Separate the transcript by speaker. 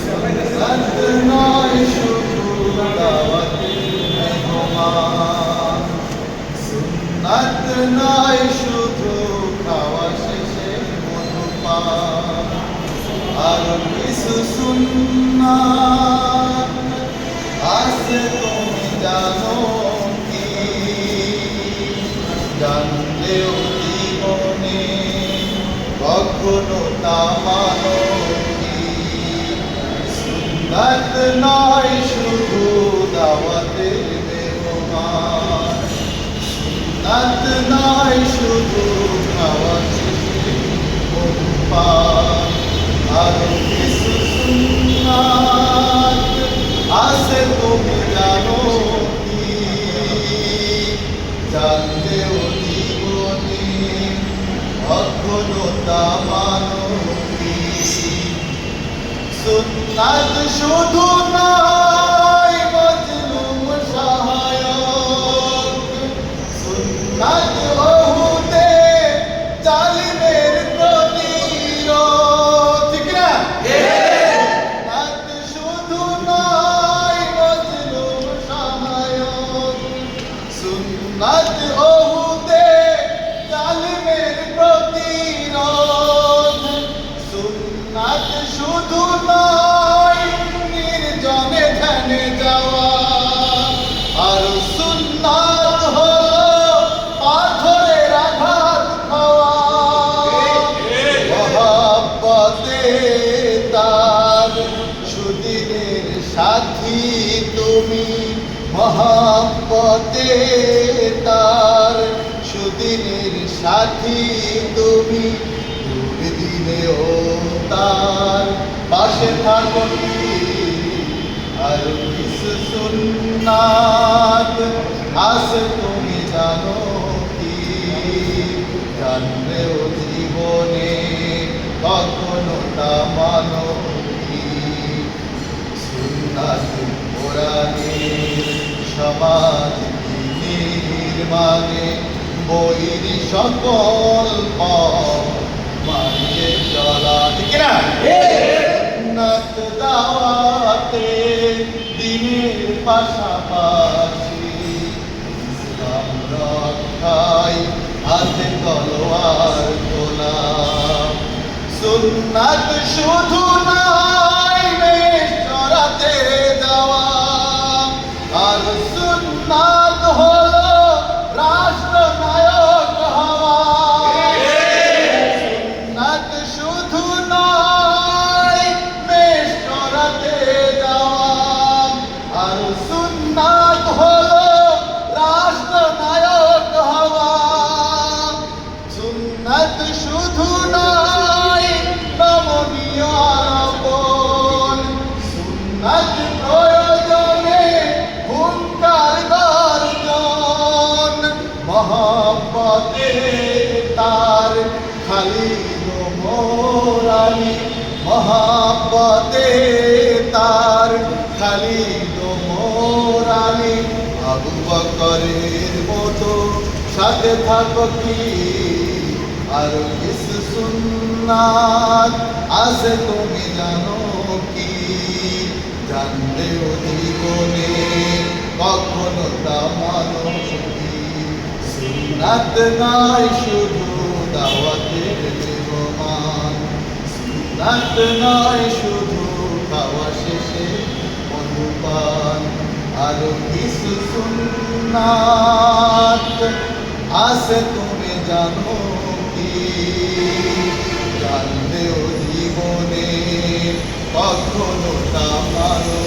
Speaker 1: সুন্নাত নয় শুধু দাওয়াতের মেহমান, সুন্নাত নয় শুধু খাওয়া শেষে মধুপান, আর কিছু সুন্নাত আছে তুমি জানো কি? জানলেও জীবনে কখনো তা মানো কি? সুন্নাত নয় শুধু দাওয়াতের মেহমান, সুন্নাত নয় শুধু খাওয়া শেষে মধুপান, আরো কিছু সুন্নাত আছে তুমি জানো কি? জানলেও জীবনে কখনো তা মানো কি? সুন্নাত শুধু নয় মজলুম সহায়ক, সুন্নাত ওহুদে জালিমের প্রতিরোধ, ঠিক না? সুন্নাত শুধু নয় মজলুম সহায়ক, সুন্নাত ওহুদে জালিমের প্রতিরোধ, সুন্নাত শুধু নয় নির্জনে ধ্যানে যাওয়া, আর সুন্নাত হলো পাথরের আঘাত খাওয়া। মহব্বতে তার সুদিনের সাথী তুমি, মহব্বতে তার সুদিনের সাথী তুমি, দিনেও তার পাশে থাকো কি? আর কিছু সুন্নাত আছে তুমি জানো কি? জানলেও জীবনে কখনো তা মানো কি? সুন্নাত কোরআনের সমাজ নির্মাণে বইর সকল পথ মারিয়ে চলা, ঠিক না? সুন্নাত দাওয়াতে দিনের পাশাপাশি ইসলাম রক্ষায় হাতে তলোয়ার তোলা। সুন্নাত শুধু নয় মেষ চরাতে যাওয়া, আর সুন্নাত হলো রাষ্ট্রনায়ক হওয়া। সুন্নাত শুধু নয় মেষ চরাতে যাওয়া, আর সুন্নাত হলো রাষ্ট্রনায়ক হওয়া। সুন্নাত শুধু নয় নমনীয় আরোপণ, সুন্নাত প্রয়োজনে হুঙ্কার গর্জন। মহব্বতে তার খালিদ মোরালি, মহব্বতে তার খালিদ মোরালি, আবু বকরের মতো সাথে থাকো কি? আর কিছু সুন্নাত আছে তুমি জানো কি? জানলেও জীবনে কখনো তা মানো কি? সুন্নাত নয় শুধু দাওয়াতের মেহমান, সুন্নাত নয় শুধু খাওয়া শেষে মধুপান, আরো কিছু সুন্নাত আছে তুমি জানো কি? জানলেও জীবনে কখনো তা মানো